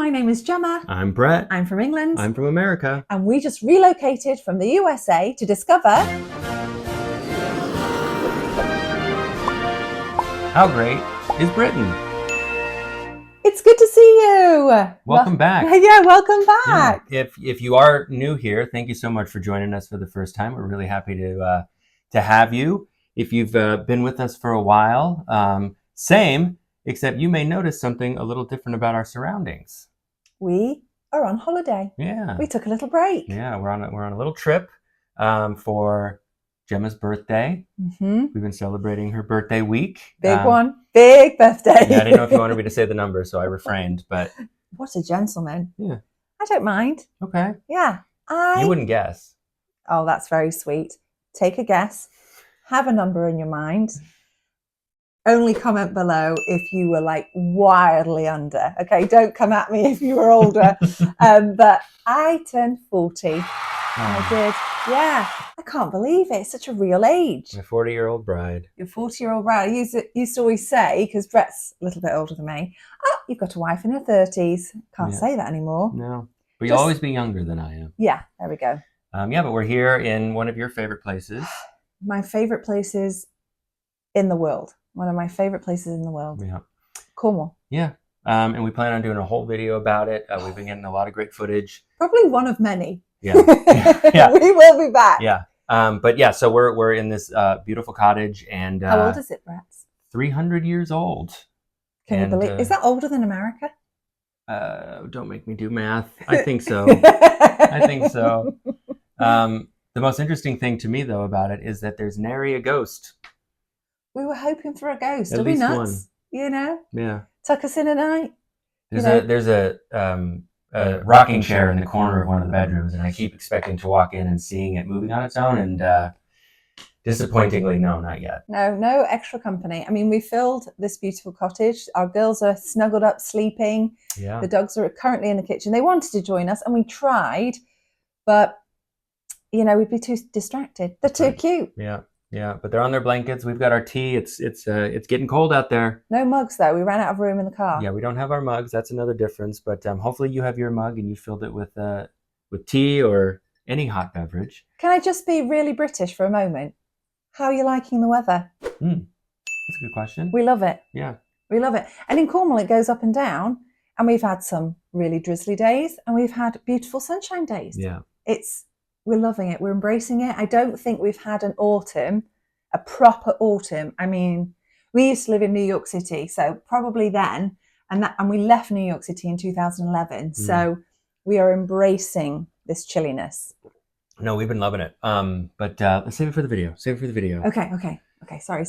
My name is Gemma. I'm Brett. I'm from England. I'm from America. And we just relocated from the USA to discover... How great is Britain? It's good to see you. Welcome back. Yeah, welcome back. Yeah. If you are new here, thank you so much for joining us for the first time. We're really happy to have you. If you've been with us for a while, same, except you may notice something a little different about our surroundings. We are on holiday. Yeah. We took a little break. Yeah, we're on a little trip for Gemma's birthday. Mm-hmm. We've been celebrating her birthday week. Big one. Big birthday. Yeah, I didn't know if you wanted me to say the number, so I refrained, but... What a gentleman. Yeah. I don't mind. Okay. Yeah. You wouldn't guess. Oh, that's very sweet. Take a guess. Have a number in your mind. Only comment below if you were like wildly under. Okay, don't come at me if you were older. But I turned 40. Oh. I did. Yeah. I can't believe it. It's such a real age. My 40-year-old bride. Your 40-year-old bride. I used to always say, because Brett's a little bit older than me, oh, you've got a wife in her 30s. Can't say that anymore. No. But you'll always be younger than I am. Yeah, there we go. Yeah, but we're here in one of your favorite places. My favorite places in the world. One of my favorite places in the world. Yeah. Cornwall. Yeah. And we plan on doing a whole video about it. We've been getting a lot of great footage. Probably one of many. Yeah. Yeah. We will be back. Yeah. But yeah, so we're in this beautiful cottage, and how old is it, Brett? 300 years old. Can you believe? Is that older than America? Don't make me do math. I think so. I think so. The most interesting thing to me, though, about it is that there's nary a ghost. We were hoping for a ghost. At Are we least nuts? one. You know? Yeah. Tuck us in at night. There's a rocking chair in the corner of one of the bedrooms, and I keep expecting to walk in and seeing it moving on its own, and disappointingly, no, not yet. No extra company. I mean, we filled this beautiful cottage. Our girls are snuggled up, sleeping. Yeah. The dogs are currently in the kitchen. They wanted to join us, and we tried, but you know, we'd be too distracted. They're too cute. Yeah. Yeah, but they're on their blankets. We've got our tea. It's getting cold out there. No mugs though. We ran out of room in the car. Yeah, we don't have our mugs. That's another difference. But hopefully you have your mug and you filled it with tea or any hot beverage. Can I just be really British for a moment? How are you liking the weather? That's a good question. We love it. Yeah, we love it. And in Cornwall, it goes up and down. And we've had some really drizzly days, and we've had beautiful sunshine days. Yeah, we're loving it. We're embracing it. I don't think we've had an autumn, a proper autumn. I mean, we used to live in New York City, so probably then, and we left New York City in 2011. So we are embracing this chilliness. No, we've been loving it. But let's save it for the video. Okay. Sorry.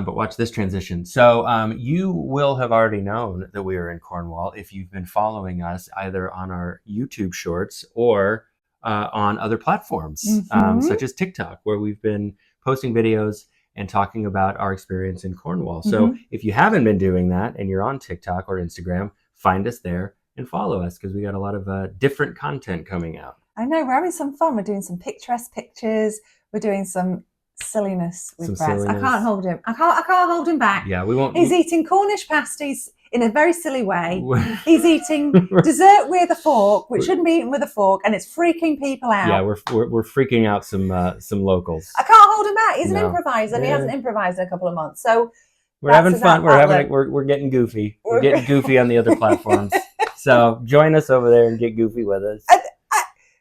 But watch this transition. So you will have already known that we are in Cornwall if you've been following us either on our YouTube shorts or on other platforms, such as TikTok, where we've been posting videos and talking about our experience in Cornwall. So if you haven't been doing that and you're on TikTok or Instagram, find us there and follow us, because we got a lot of different content coming out. I know, we're having some fun. We're doing some picturesque pictures. We're doing some silliness with Brett. I can't hold him. I can't hold him back. Yeah, we won't. He's eating Cornish pasties in a very silly way. He's eating dessert with a fork, which shouldn't be eaten with a fork, and it's freaking people out. Yeah, we're freaking out some locals. I can't hold him back. He's an improviser, and he hasn't improvised in a couple of months. So we're having fun. We're getting goofy. We're getting goofy on the other platforms. So join us over there and get goofy with us.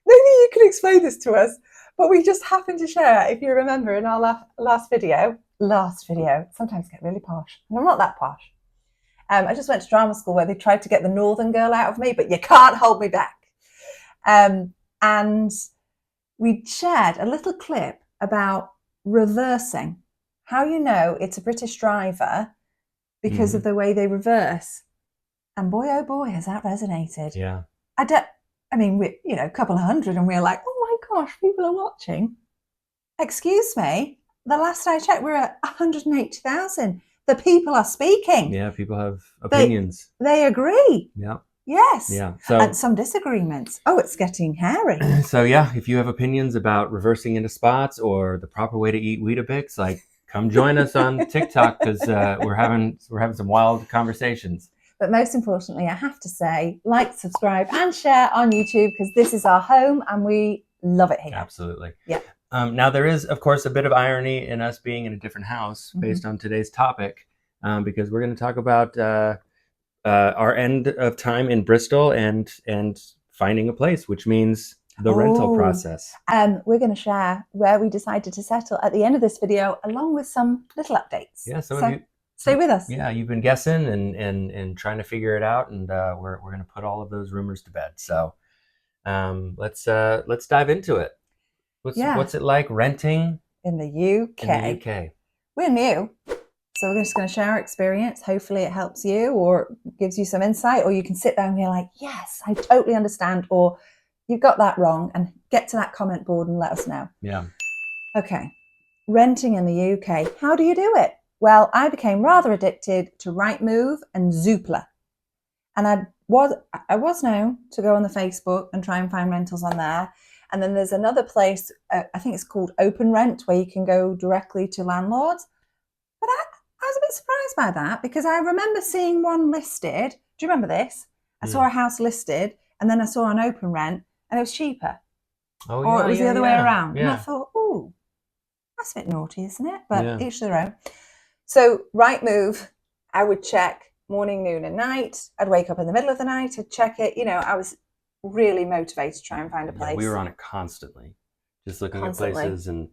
Maybe you can explain this to us. But we just happened to share, if you remember, in our last video, sometimes get really posh, and I'm not that posh. I just went to drama school where they tried to get the northern girl out of me, but you can't hold me back. And we shared a little clip about reversing, how you know it's a British driver because of the way they reverse. And boy, oh boy, has that resonated. Yeah. I mean, a couple of hundred, and we're like, oh my gosh, people are watching. Excuse me, the last I checked, we're at 180,000. The people are speaking. Yeah, people have opinions. They agree. Yeah. Yes. Yeah. And some disagreements. Oh, it's getting hairy. So yeah, if you have opinions about reversing into spots or the proper way to eat Weetabix, like come join us on TikTok, because we're having some wild conversations. But most importantly, I have to say, like, subscribe, and share on YouTube, because this is our home and we love it here. Absolutely. Yeah. Now, there is, of course, a bit of irony in us being in a different house based on today's topic, because we're going to talk about our end of time in Bristol and finding a place, which means the rental process. We're going to share where we decided to settle at the end of this video, along with some little updates. Yeah, some of you stay with us. Yeah, you've been guessing and trying to figure it out, and we're going to put all of those rumors to bed. So let's dive into it. What's it like renting in the UK? In the UK, we're new, so we're just going to share our experience. Hopefully, it helps you or gives you some insight, or you can sit there and be like, "Yes, I totally understand," or "You've got that wrong," and get to that comment board and let us know. Yeah. Okay. Renting in the UK. How do you do it? Well, I became rather addicted to Rightmove and Zoopla. And I was known to go on the Facebook and try and find rentals on there. And then there's another place, I think it's called Open Rent, where you can go directly to landlords. But I was a bit surprised by that, because I remember seeing one listed. Do you remember this? I saw a house listed, and then I saw an Open Rent, and it was cheaper. Oh, yeah, or it was the other way around. Yeah. And I thought, ooh, that's a bit naughty, isn't it? But each to their own. So Rightmove, I would check morning, noon, and night. I'd wake up in the middle of the night, I'd check it. You know, I was really motivated to try and find a place. Yeah, we were on it constantly, just looking at places and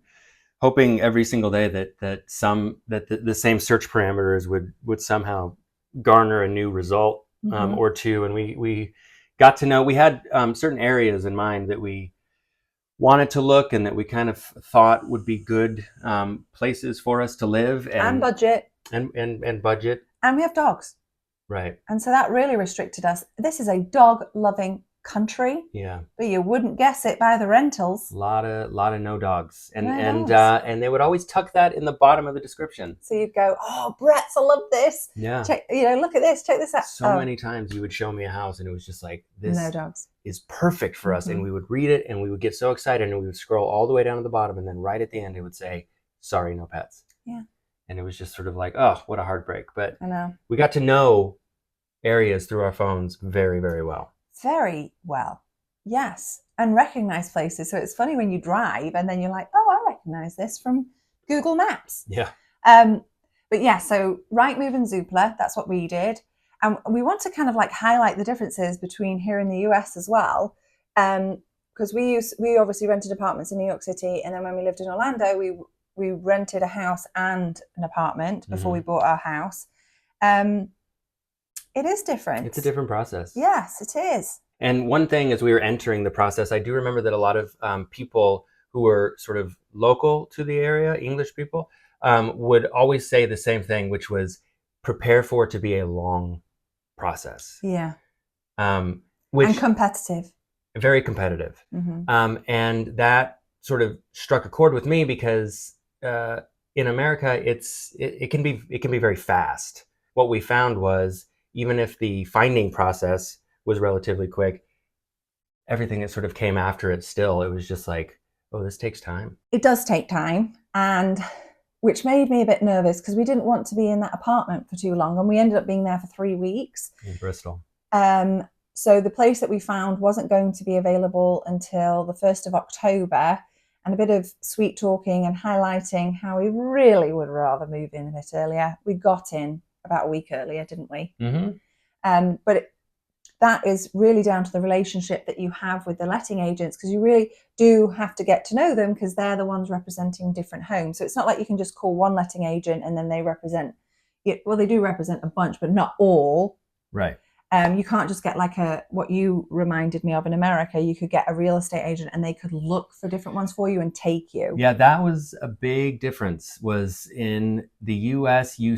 hoping every single day that the same search parameters would somehow garner a new result or two. And we got to know, we had certain areas in mind that we wanted to look and that we kind of thought would be good places for us to live and budget and budget. And we have dogs, right? And so that really restricted us. This is a dog loving country, but you wouldn't guess it by the rentals. A lot of no dogs, and they would always tuck that in the bottom of the description. So you'd go, "Oh, Brett's, I love this. Yeah, check, look at this, check this out." So many times you would show me a house, and it was just like, "This no dogs is perfect for us," and we would read it, and we would get so excited, and we would scroll all the way down to the bottom, and then right at the end it would say, "Sorry, no pets." Yeah, and it was just sort of like, oh, what a heartbreak. But I know we got to know areas through our phones very, very well. Very well. Yes, and recognize places. So it's funny when you drive and then you're like, "Oh, I recognize this from Google Maps." Yeah. But yeah, so Rightmove and Zoopla, that's what we did. And we want to kind of like highlight the differences between here in the US as well. Because we obviously rented apartments in New York City, and then when we lived in Orlando, we rented a house and an apartment before we bought our house. It is different. It's a different process. Yes, it is. And one thing, as we were entering the process, I do remember that a lot of people who were sort of local to the area, English people, would always say the same thing, which was prepare for it to be a long process. Yeah. And competitive. Very competitive. And that sort of struck a chord with me because in America, it can be very fast. What we found was, even if the finding process was relatively quick, everything that sort of came after it still, it was just like, oh, this takes time. It does take time, and which made me a bit nervous because we didn't want to be in that apartment for too long, and we ended up being there for 3 weeks. In Bristol. So the place that we found wasn't going to be available until the 1st of October, and a bit of sweet talking and highlighting how we really would rather move in a bit earlier. We got in about a week earlier, didn't we? But that is really down to the relationship that you have with the letting agents, because you really do have to get to know them, because they're the ones representing different homes. So it's not like you can just call one letting agent and then they represent, well, they do represent a bunch, but not all. Right. You can't just get like what you reminded me of in America. You could get a real estate agent and they could look for different ones for you and take you. Yeah, that was a big difference. Was in the US, you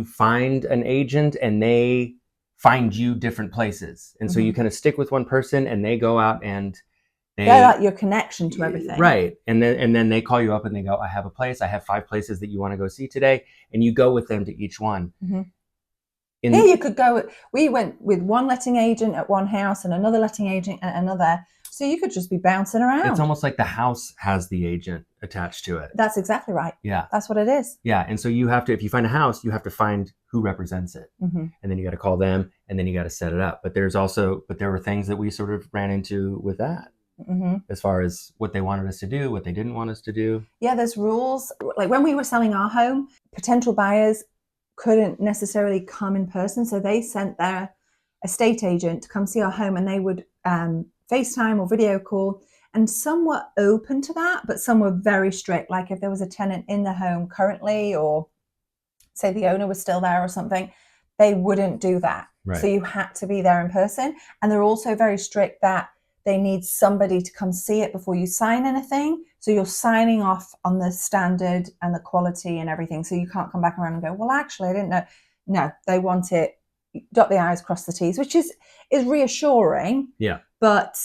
find an agent and they find you different places. And so you kind of stick with one person and they go out and they're like your connection to everything. Right. And then they call you up and they go, I have a place. I have 5 places that you want to go see today. And you go with them to each one. Here you could go, we went with one letting agent at one house and another letting agent at another. So you could just be bouncing around. It's almost like the house has the agent. attached to it. That's exactly right. Yeah. That's what it is. Yeah. And so you have to, if you find a house, you have to find who represents it. Mm-hmm. And then you got to call them, and then you got to set it up. But there were things that we sort of ran into with that, as far as what they wanted us to do, what they didn't want us to do. Yeah, there's rules. Like when we were selling our home, potential buyers couldn't necessarily come in person. So they sent their estate agent to come see our home, and they would FaceTime or video call. And some were open to that, but some were very strict. Like if there was a tenant in the home currently, or say the owner was still there or something, they wouldn't do that. Right. So you had to be there in person. And they're also very strict that they need somebody to come see it before you sign anything. So you're signing off on the standard and the quality and everything. So you can't come back around and go, well, actually, I didn't know. No, they want it, dot the I's, cross the T's, which is reassuring. Yeah. But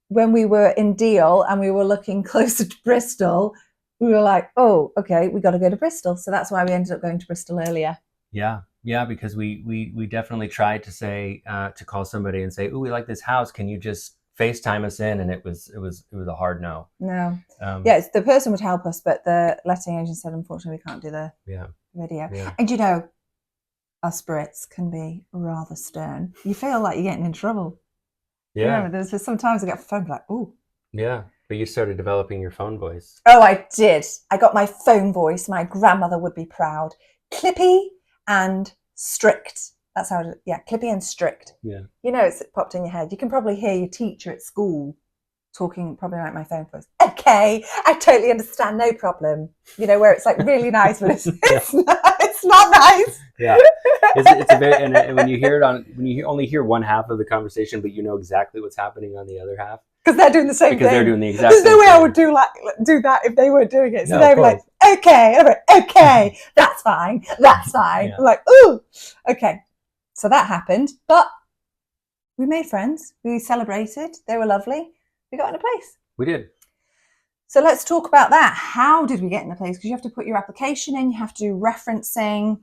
when we were in Deal and we were looking closer to Bristol, we were like, oh, okay, we got to go to Bristol. So that's why we ended up going to Bristol earlier. Yeah. Yeah. Because we definitely tried to say, to call somebody and say, oh, we like this house. Can you just FaceTime us in? And it was a hard no. No. Yes, the person would help us, but the letting agent said, unfortunately, we can't do the video. Yeah. And you know, us Brits can be rather stern. You feel like you're getting in trouble. Yeah. You know, there's just sometimes I get a phone like, ooh. Yeah. But you started developing your phone voice. Oh, I did. I got my phone voice. My grandmother would be proud. Clippy and strict. That's how it, yeah, clippy and strict. Yeah. You know, it's popped in your head. You can probably hear your teacher at school talking probably like my phone voice. Okay, I totally understand, no problem. You know, where it's like really nice, but it's not nice. Yeah. It's a very, and when you hear it when you only hear one half of the conversation, but you know exactly what's happening on the other half. Because they're doing the same thing. Because they're doing the exact There's same no way thing. I would do that if they weren't doing it. So No, they'd be like, okay, I'm like, okay, that's fine, that's fine. Yeah. I'm like, ooh, okay. So that happened, but we made friends. We celebrated. They were lovely. We got in a place. We did. So let's talk about that. How did we get in a place? Because you have to put your application in, you have to do referencing,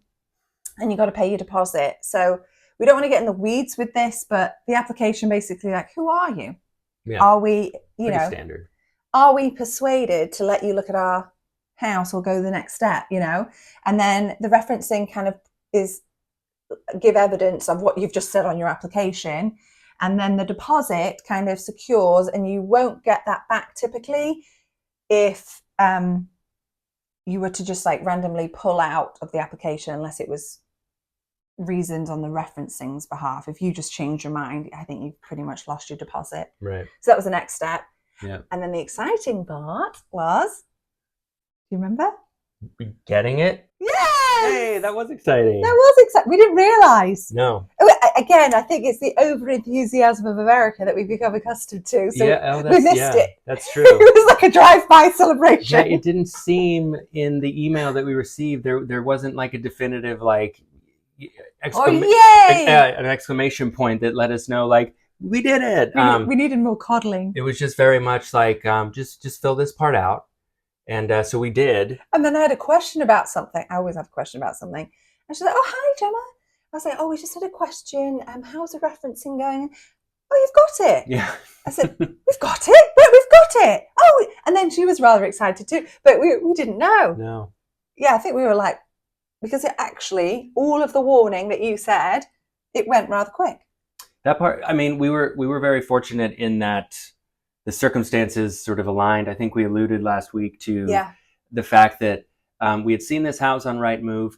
and you got to pay your deposit. So we don't want to get in the weeds with this, but the application basically like, who are you? Yeah. Are we, Pretty standard. Are we persuaded to let you look at our house or go the next step, you know? And then the referencing kind of is give evidence of what you've just said on your application. And then the deposit kind of secures, and you won't get that back typically if you were to just like randomly pull out of the application, unless it was reasons on the referencing's behalf. If you just change your mind, I think you've pretty much lost your deposit. Right. So that was the next step. Yeah. And then the exciting part was, do you remember? Getting it? Yes! Hey, that was exciting. That was exciting. We didn't realise. No. Again, I think it's the over-enthusiasm of America that we've become accustomed to. So we missed it. That's true. It was like a drive-by celebration. Yeah, it didn't seem in the email that we received, there wasn't like a definitive like an exclamation point that let us know like we did it. We needed more coddling. It was just very much like just fill this part out. And so we did. And then I had a question about something. I always have a question about something. And she's like, oh, hi, Gemma. I was like, oh, we just had a question. How's the referencing going? Oh, you've got it. Yeah. I said, we've got it? We've got it. Oh, and then she was rather excited too. But we didn't know. No. Yeah, I think we were like, because it actually, all of the warning that you said, it went rather quick. That part, I mean, we were very fortunate in that the circumstances sort of aligned. I think we alluded last week to the fact that we had seen this house on Rightmove.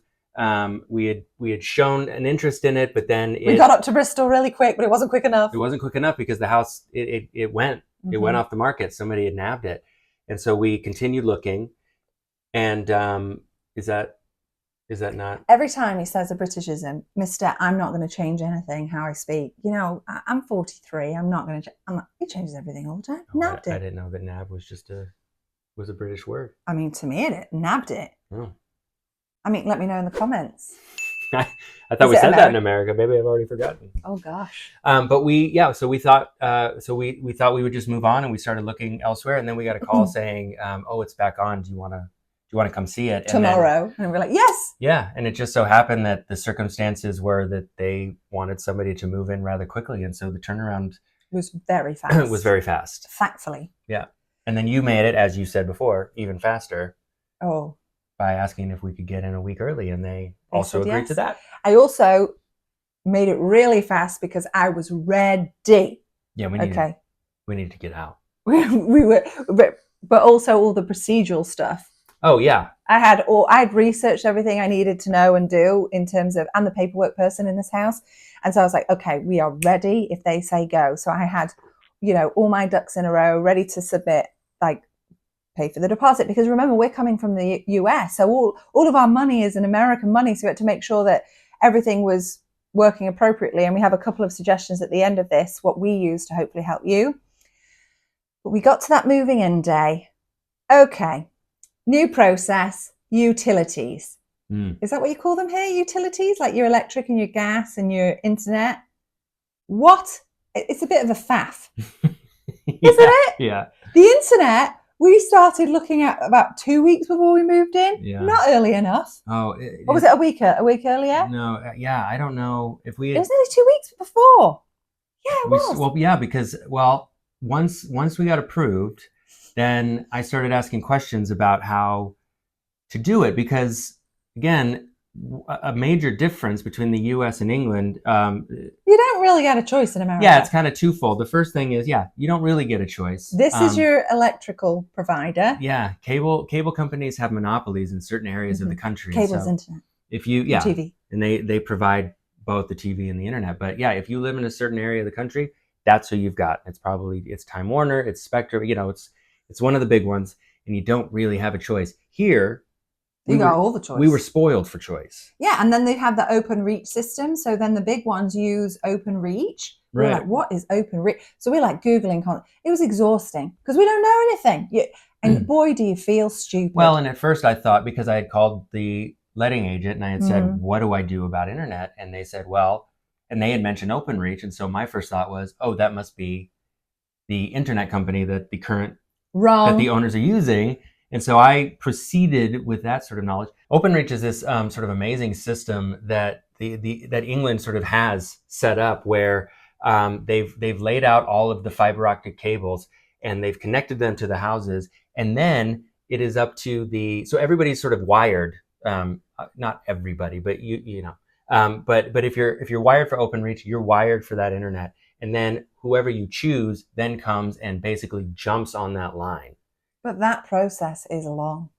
We had shown an interest in it, but then we got up to Bristol really quick, but it wasn't quick enough. It wasn't quick enough because the house it went off the market. Somebody had nabbed it, and so we continued looking. And is that not? Every time he says a Britishism, Mr. I'm not going to change anything how I speak. You know, I'm 43. I'm not going to. He changes everything all the time. Oh, nabbed it. I didn't know that nab was just a British word. I mean, to me, it nabbed it. Oh. I mean, let me know in the comments. I thought we said that in America. Maybe I've already forgotten. Oh gosh. But so we thought we thought we would just move on, and we started looking elsewhere, and then we got a call saying, "Oh, it's back on. Do you want to come see it tomorrow?" And we're like, "Yes." Yeah, and it just so happened that the circumstances were that they wanted somebody to move in rather quickly, and so the turnaround was very fast. was very fast. Thankfully. Yeah. And then you made it, as you said before, even faster Oh, by asking if we could get in a week early, and they also said agreed yes. to that. I also made it really fast because I was ready. Yeah, we needed to get out. we were, but also all the procedural stuff. Oh yeah, I'd researched everything I needed to know and do in terms of, and the paperwork person in this house. And so I was like, okay, we are ready if they say go. So I had, all my ducks in a row, ready to submit, like pay for the deposit. Because remember, we're coming from the US. So all of our money is an American money. So we had to make sure that everything was working appropriately. And we have a couple of suggestions at the end of this, what we use to hopefully help you. But we got to that moving in day. Okay. New process, utilities. Is that what you call them here? Utilities? Like your electric and your gas and your internet? What? It's a bit of a faff. Isn't it? Yeah. The internet, we started looking at about 2 weeks before we moved in. Yeah. Not early enough. Oh. Or was it a week earlier? No. Yeah, I don't know if we had... It was nearly 2 weeks before. Yeah, it was. Well, yeah, because, once we got approved, then I started asking questions about how to do it because, again, a major difference between the U.S. and England. You don't really get a choice in America. Yeah, it's kind of twofold. The first thing is, you don't really get a choice. This is your electrical provider. Yeah, cable companies have monopolies in certain areas of the country. Cable's internet. If you, TV. And they provide both the TV and the internet. But yeah, if you live in a certain area of the country, that's who you've got. It's Time Warner, it's Spectrum. It's one of the big ones, and you don't really have a choice. Here, you got all the choice. We were spoiled for choice. Yeah, and then they have the open reach system. So then the big ones use open reach. We're like, what is open reach? So we're like Googling. It was exhausting because we don't know anything. And boy, do you feel stupid. Well, and at first I thought, because I had called the letting agent and I had said, what do I do about internet? And they said, and they had mentioned open reach. And so my first thought was, that must be the internet company that that the owners are using. And so I proceeded with that sort of knowledge. OpenReach is this sort of amazing system that that England sort of has set up, where they've laid out all of the fiber optic cables and they've connected them to the houses, and then it is up to so everybody's sort of wired. Not everybody, but but if you're wired for OpenReach, you're wired for that internet, and then whoever you choose then comes and basically jumps on that line. But that process is long.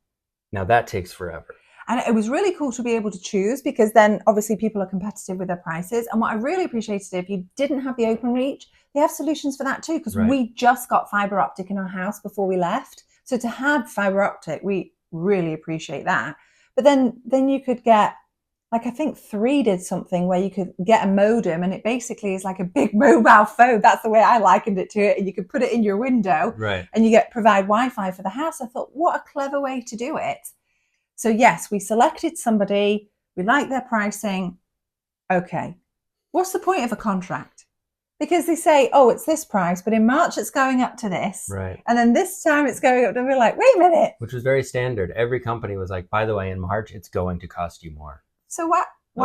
Now that takes forever. And it was really cool to be able to choose, because then obviously people are competitive with their prices. And what I really appreciated, if you didn't have the open reach, they have solutions for that too, because we just got fiber optic in our house before we left. So to have fiber optic, we really appreciate that. But then you could get, like, I think 3 did something where you could get a modem, and it basically is like a big mobile phone. That's the way I likened it to it. And you could put it in your window, and you provide Wi-Fi for the house. I thought, what a clever way to do it. So yes, we selected somebody. We like their pricing. Okay, what's the point of a contract? Because they say, it's this price, but in March it's going up to this. Right. And then this time it's going up to, we're like, wait a minute. Which was very standard. Every company was like, by the way, in March it's going to cost you more. So why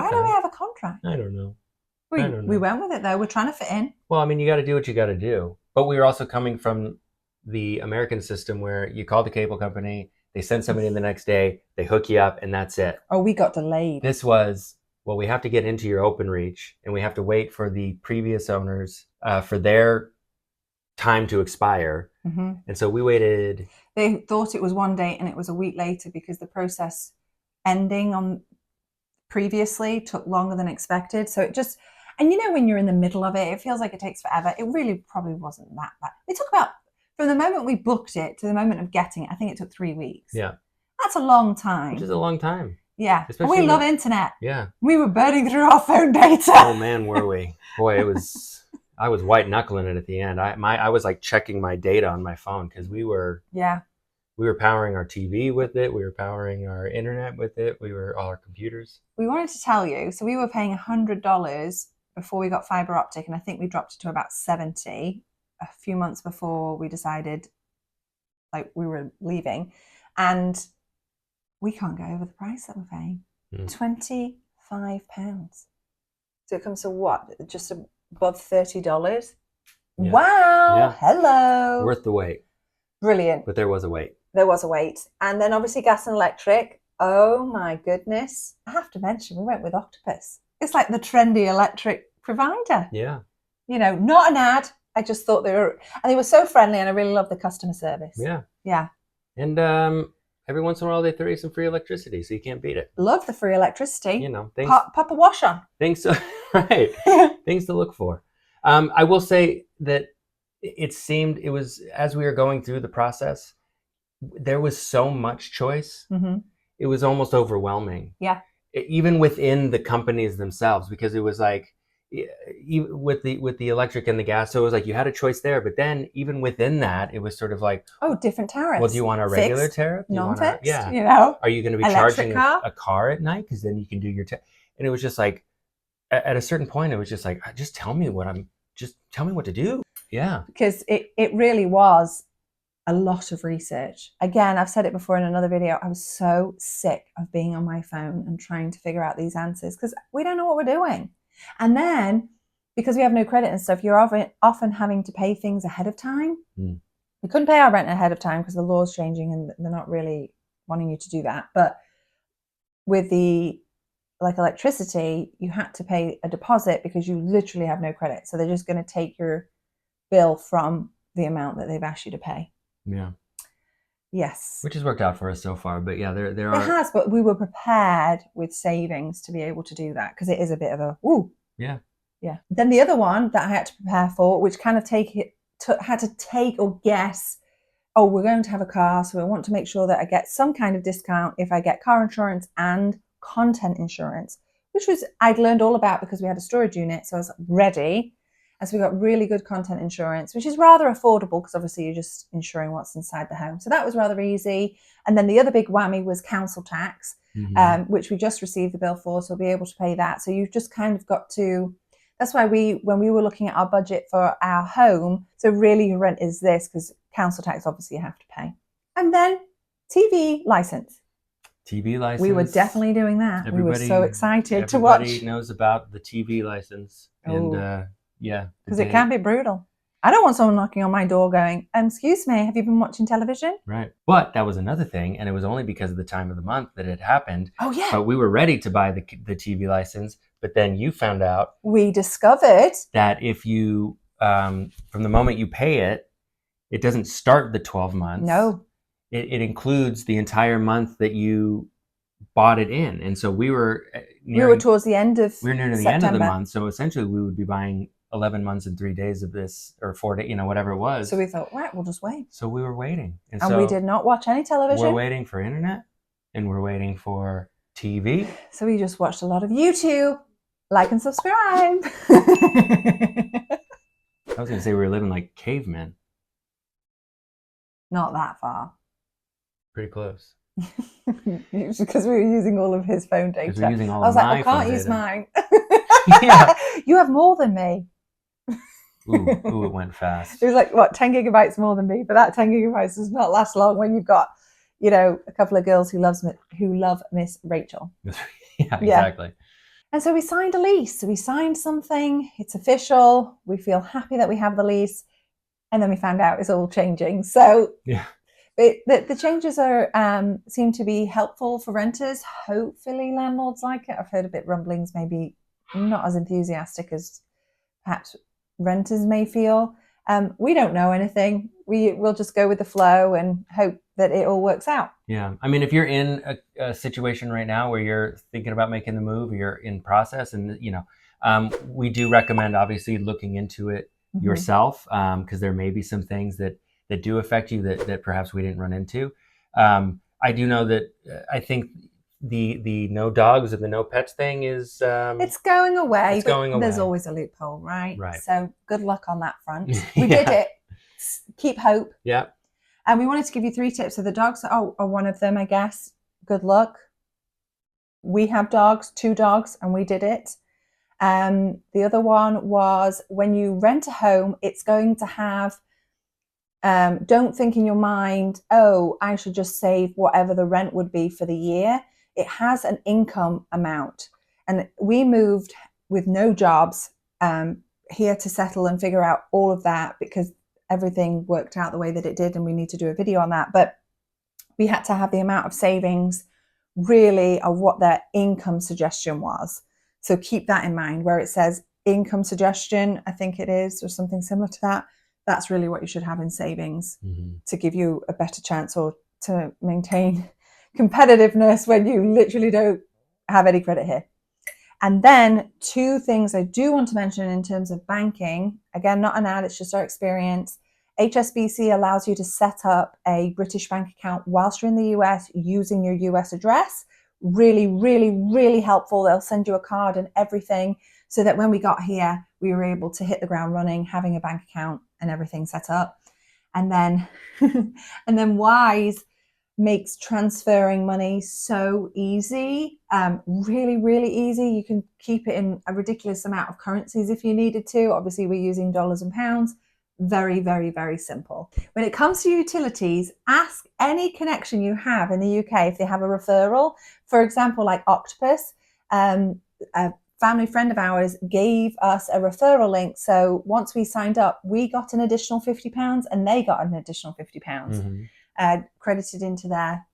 do we have a contract? I don't know. We went with it though. We're trying to fit in. Well, I mean, you got to do what you got to do. But we were also coming from the American system where you call the cable company, they send somebody in the next day, they hook you up, and that's it. Oh, we got delayed. This was, we have to get into your open reach, and we have to wait for the previous owners for their time to expire. Mm-hmm. And so we waited. They thought it was one date, and it was a week later, because the process ending on previously took longer than expected. So it just, and when you're in the middle of it, it feels like it takes forever. It really probably wasn't that bad. It took about, from the moment we booked it to the moment of getting it, I think it took 3 weeks. Yeah. That's a long time. Which is a long time. Yeah. And we love internet. Yeah. We were burning through our phone data. Oh man, were we? Boy, I was white knuckling it at the end. I was like checking my data on my phone, because we were powering our TV with it. We were powering our internet with it. All our computers. We wanted to tell you, so we were paying $100 before we got fiber optic, and I think we dropped it to about $70 a few months before we decided, like, we were leaving, and we can't go over the price that we're paying. £25. So it comes to what? Just above $30? Yeah. Wow. Yeah. Hello. Worth the wait. Brilliant. But there was a wait. There was a wait. And then obviously gas and electric. Oh my goodness. I have to mention, we went with Octopus. It's like the trendy electric provider. Yeah. You know, not an ad. I just thought they were so friendly, and I really love the customer service. Yeah. Yeah. And every once in a while they throw you some free electricity, so you can't beat it. Love the free electricity. You know, things, pop a wash on. Things to, right. Things to look for. I will say that it was, as we were going through the process, there was so much choice. Mm-hmm. It was almost overwhelming. Yeah. Even within the companies themselves, because it was like, with the electric and the gas, so it was like you had a choice there, but then even within that, it was sort of like, different tariffs. Well, do you want a regular Fixed, tariff? Non-fixed? Yeah. You know? Are you going to be Electric charging a car at night? Because then you can do your and it was just like, at a certain point, it was just like, just tell me what to do. Yeah. Because it really was a lot of research. Again, I've said it before in another video, I was so sick of being on my phone and trying to figure out these answers because we don't know what we're doing. And then, because we have no credit and stuff, you're often having to pay things ahead of time. Mm. We couldn't pay our rent ahead of time because the law's changing and they're not really wanting you to do that. But with the electricity, you had to pay a deposit because you literally have no credit. So they're just going to take your bill from the amount that they've asked you to pay. Yeah. Yes. Which has worked out for us so far. But yeah, there are. It has, but we were prepared with savings to be able to do that because it is a bit of a woo. Yeah. Yeah. Then the other one that I had to prepare for, which kind of had to take or guess, we're going to have a car, so I want to make sure that I get some kind of discount if I get car insurance and content insurance, which was I'd learned all about because we had a storage unit, so I was ready. And so we got really good content insurance, which is rather affordable because obviously you're just insuring what's inside the home. So that was rather easy. And then the other big whammy was council tax, which we just received the bill for, so we'll be able to pay that. So you've just kind of got to, that's why when we were looking at our budget for our home, so really your rent is this because council tax obviously you have to pay. And then TV license. TV license. We were definitely doing that. We were so excited to watch. Everybody knows about the TV license. And yeah. Because it can be brutal. I don't want someone knocking on my door going, excuse me, have you been watching television? Right. But that was another thing. And it was only because of the time of the month that it happened. Oh, yeah. But we were ready to buy the TV license. But then you found out. We discovered. That if you, from the moment you pay it, it doesn't start the 12 months. No. It includes the entire month that you bought it in. And so we were towards the end of We were near the September. end of the month. So essentially we would be buying 11 months and 3 days of this, or 4 days, whatever it was. So we thought, right, we'll just wait. So we were waiting. And we did not watch any television. We're waiting for internet and we're waiting for TV. So we just watched a lot of YouTube. Like and subscribe. I was going to say we were living like cavemen. Not that far. Pretty close. Because we were using all of his phone data. We're using all I was of like, my I can't phone use data. mine. Yeah. You have more than me. Ooh, it went fast. It was like, 10 gigabytes more than me, but that 10 gigabytes does not last long when you've got, a couple of girls who love Miss Rachel. Yeah, exactly. And so we signed a lease. So we signed something. It's official. We feel happy that we have the lease. And then we found out it's all changing. So yeah, the changes are seem to be helpful for renters. Hopefully landlords like it. I've heard a bit rumblings, maybe not as enthusiastic as perhaps renters may feel. We don't know anything. We'll just go with the flow and hope that it all works out. Yeah. I mean, if you're in a situation right now where you're thinking about making the move, or you're in process, and we do recommend obviously looking into it yourself, because there may be some things that do affect you that perhaps we didn't run into. I do know that I think the no dogs and the no pets thing is it's going away. It's going away. There's always a loophole, right? Right. So good luck on that front. We did it. Keep hope. Yeah. And we wanted to give you 3 tips. So the dogs are one of them, I guess. Good luck. We have 2 dogs, and we did it. The other one was when you rent a home, it's going to have, don't think in your mind, I should just save whatever the rent would be for the year. It has an income amount. And we moved with no jobs here to settle and figure out all of that, because everything worked out the way that it did, and we need to do a video on that. But we had to have the amount of savings really of what their income suggestion was. So keep that in mind, where it says income suggestion, I think it is, or something similar to that. That's really what you should have in savings to give you a better chance, or to maintain competitiveness when you literally don't have any credit here. And then 2 things I do want to mention in terms of banking. Again, not an ad, it's just our experience. HSBC allows you to set up a British bank account whilst you're in the US using your US address. Really, really, really helpful. They'll send you a card and everything, so that when we got here, we were able to hit the ground running, having a bank account and everything set up. And then, and then Wise makes transferring money so easy, really, really easy. You can keep it in a ridiculous amount of currencies if you needed to. Obviously, we're using dollars and pounds. Very, very, very simple. When it comes to utilities, ask any connection you have in the UK if they have a referral. For example, like Octopus, a family friend of ours gave us a referral link. So once we signed up, we got an additional £50 and they got an additional £50 credited into their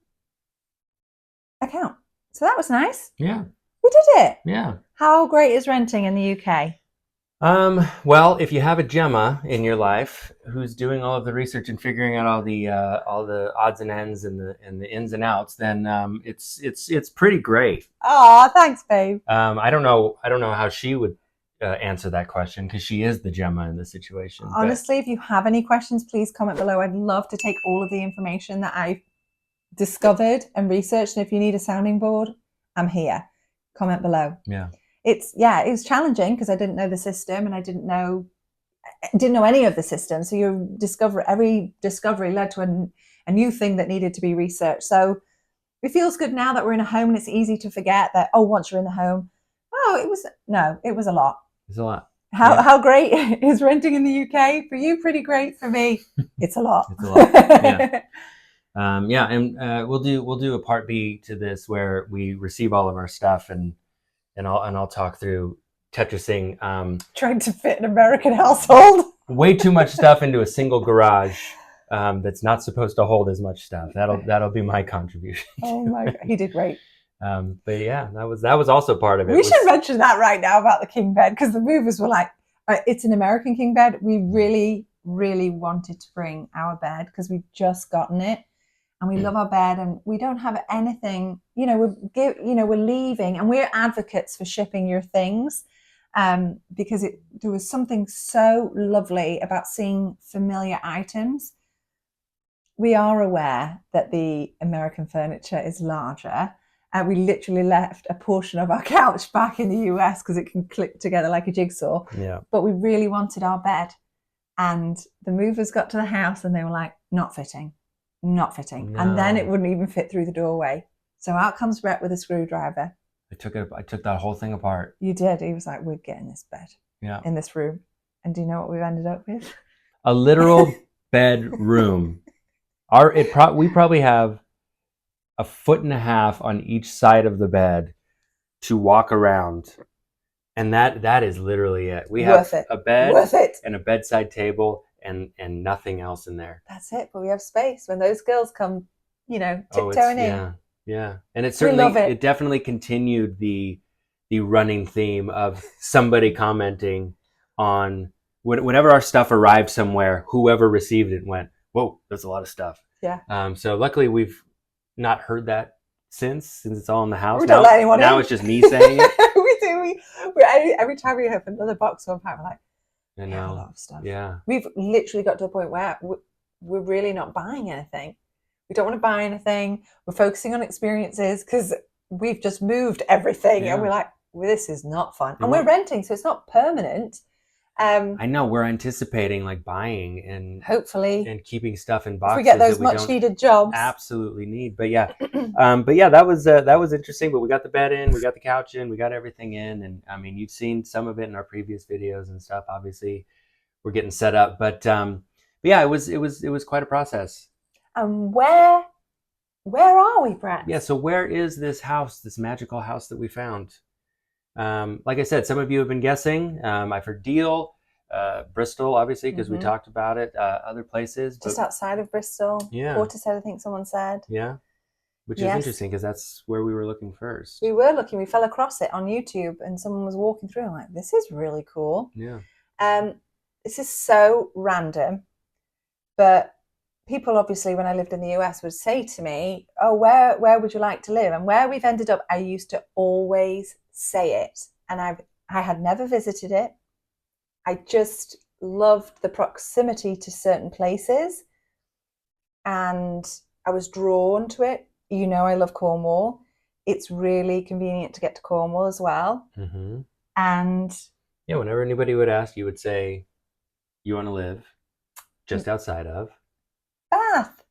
account. So that was nice. Yeah. We did it. Yeah. How great is renting in the UK? Well, if you have a Gemma in your life who's doing all of the research and figuring out all the odds and ends and the ins and outs, then it's pretty great. Oh, thanks, babe. I don't know how she would answer that question, because she is the Gemma in this situation. Honestly, if you have any questions, please comment below. I'd love to take all of the information that I've discovered and researched. And if you need a sounding board, I'm here. Comment below. Yeah. It was challenging because I didn't know the system, and I didn't know any of the system. So every discovery led to a new thing that needed to be researched. So it feels good now that we're in a home, and it's easy to forget that, once you're in the home, it was a lot. It's a lot. How great is renting in the UK? For you, pretty great. For me, it's a lot. It's a lot. Yeah. And we'll do a part B to this where we receive all of our stuff, and I'll talk through Tetrising. Trying to fit an American household. Way too much stuff into a single garage that's not supposed to hold as much stuff. That'll be my contribution. Oh my God, he did great. But yeah, that was also part of it. We should mention that right now about the king bed, because the movers were like, it's an American king bed. We really, really wanted to bring our bed because we've just gotten it. And we love our bed, and we don't have anything, we're leaving, and we're advocates for shipping your things, because there was something so lovely about seeing familiar items. We are aware that the American furniture is larger, and we literally left a portion of our couch back in the US because it can click together like a jigsaw. Yeah. But we really wanted our bed, and the movers got to the house and they were like, not fitting. No. And then it wouldn't even fit through the doorway. So out comes Brett with a screwdriver. I took that whole thing apart. You did. He was like, we're getting this bed in this room. And do you know what we've ended up with? A literal bedroom. We probably have 1.5 feet on each side of the bed to walk around. And that is literally it. We have a bed and a bedside table and nothing else in there. That's it. But we have space when those girls come, tiptoeing in. Yeah. And it definitely continued the running theme of somebody commenting on whenever our stuff arrived somewhere, whoever received it went, whoa, that's a lot of stuff. Yeah. So luckily we've not heard that since it's all in the house. We don't let anyone now in. It's just me saying it. Every time we open another box or pack, we're like, I know. a lot of stuff. Yeah. We've literally got to a point where we're really not buying anything. We don't want to buy anything. We're focusing on experiences because we've just moved everything, and we're like, this is not fun. And we're renting, so it's not permanent. I know we're anticipating like buying and hopefully and keeping stuff in boxes. If we get those much needed jobs, absolutely need. But yeah, that was interesting. But we got the bed in, we got the couch in, we got everything in, and I mean, you've seen some of it in our previous videos and stuff. Obviously, we're getting set up, but yeah, it was quite a process. Where are we, Brett? Yeah, so where is this house, this magical house that we found? Like I said, some of you have been guessing. I've heard Deal. Bristol, obviously, because we talked about it. Other places. Just outside of Bristol. Yeah. Portishead, I think someone said. Yeah. Which is interesting because that's where we were looking first. We were looking. We fell across it on YouTube and someone was walking through. I'm like, this is really cool. Yeah. This is so random. But people, obviously, when I lived in the US, would say to me, oh, where would you like to live? And where we've ended up, I used to always say it. And I had never visited it. I just loved the proximity to certain places. And I was drawn to it. You know, I love Cornwall. It's really convenient to get to Cornwall as well. Mm-hmm. And yeah, whenever anybody would ask, you would say, you want to live just outside of Bath.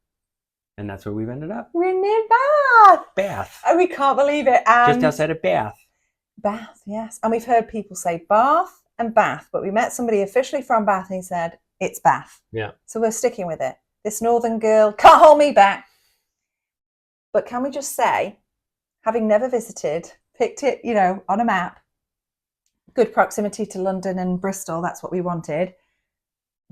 And that's where we've ended up. We're near Bath. Bath. And we can't believe it. And just outside of Bath. Bath, yes. And we've heard people say Bath and Bath, but we met somebody officially from Bath and he said, it's Bath. Yeah. So we're sticking with it. This northern girl can't hold me back. But can we just say, having never visited, picked it, you know, on a map, good proximity to London and Bristol, that's what we wanted.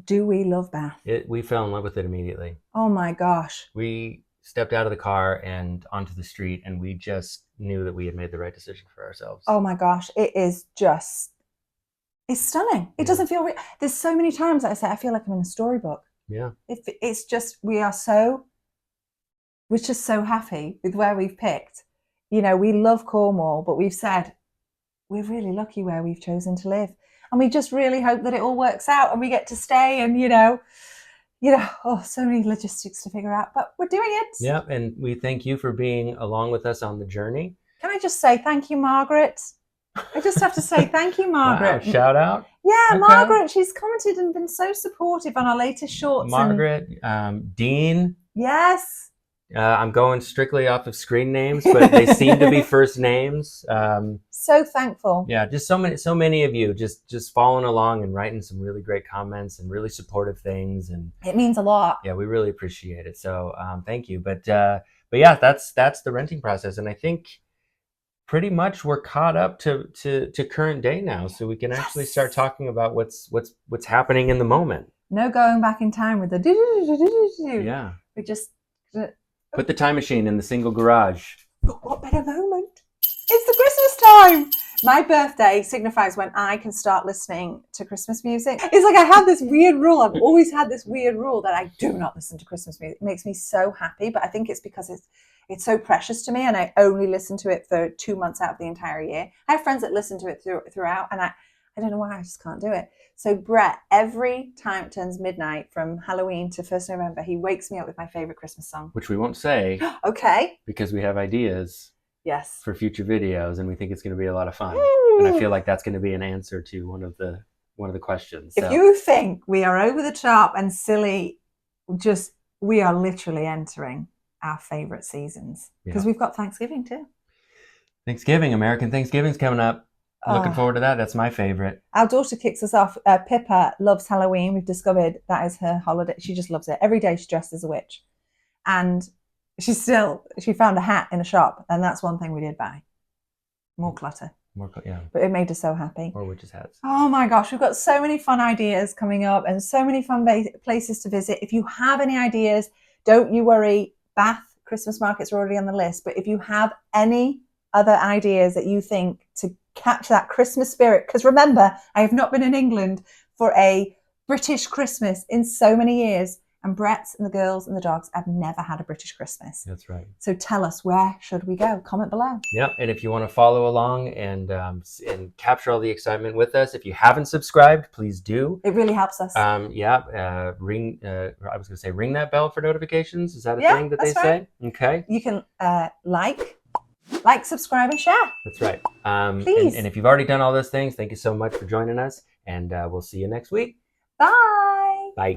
Do we love Bath? We fell in love with it immediately. Oh my gosh. We stepped out of the car and onto the street and we just knew that we had made the right decision for ourselves. Oh my gosh. It is just, it's stunning. It doesn't feel real. There's so many times that I say, I feel like I'm in a storybook. Yeah. It's just, we're just so happy with where we've picked. You know, we love Cornwall, but we've said we're really lucky where we've chosen to live. And we just really hope that it all works out and we get to stay and, you know, so many logistics to figure out, but we're doing it. Yeah. And we thank you for being along with us on the journey. Can I just say thank you, Margaret? I just have to say thank you, Margaret. Wow, shout out. Yeah, Okay. Margaret, she's commented and been so supportive on our latest shorts. Margaret, Dean. Yes. I'm going strictly off of screen names, but they seem to be first names. So thankful. Yeah, just so many of you just following along and writing some really great comments and really supportive things, and it means a lot. Yeah, we really appreciate it. So thank you. But yeah, that's the renting process, and I think pretty much we're caught up to current day now, so we can actually start talking about what's happening in the moment. No going back in time with the Yeah. We just put the time machine in the single garage. But what better moment? It's the Christmas time. My birthday signifies when I can start listening to Christmas music. It's like I had this weird rule. I've always had this weird rule that I do not listen to Christmas music. It makes me so happy, but I think it's because it's so precious to me and I only listen to it for 2 months out of the entire year. I have friends that listen to it throughout and I don't know why, I just can't do it. So Brett, every time it turns midnight from Halloween to 1st November, he wakes me up with my favorite Christmas song. Which we won't say. Okay. Because we have ideas. Yes. For future videos and we think it's going to be a lot of fun. Ooh. And I feel like that's going to be an answer to one of the questions. If you think we are over the top and silly, we are literally entering our favorite seasons because we've got Thanksgiving too. Thanksgiving, American Thanksgiving's coming up. Looking forward to that. That's my favorite. Our daughter kicks us off. Pippa loves Halloween. We've discovered that is her holiday. She just loves it. Every day she's dressed as a witch. And she found a hat in a shop. And that's one thing we did buy. More clutter. Yeah. But it made us so happy. Or witches' hats. Oh my gosh. We've got so many fun ideas coming up and so many fun places to visit. If you have any ideas, don't you worry. Bath Christmas markets are already on the list. But if you have any other ideas that you think to catch that Christmas spirit, because remember, I have not been in England for a British Christmas in so many years, and Brett and the girls and the dogs have never had a British Christmas. That's right. So tell us, where should we go? Comment below. Yep, and if you want to follow along and capture all the excitement with us, if you haven't subscribed, please do. It really helps us. Ring. I was going to say ring that bell for notifications. Is that a thing that they say? Okay. You can like, subscribe, and share. That's right. Please. And if you've already done all those things, thank you so much for joining us, and we'll see you next week. Bye. Bye.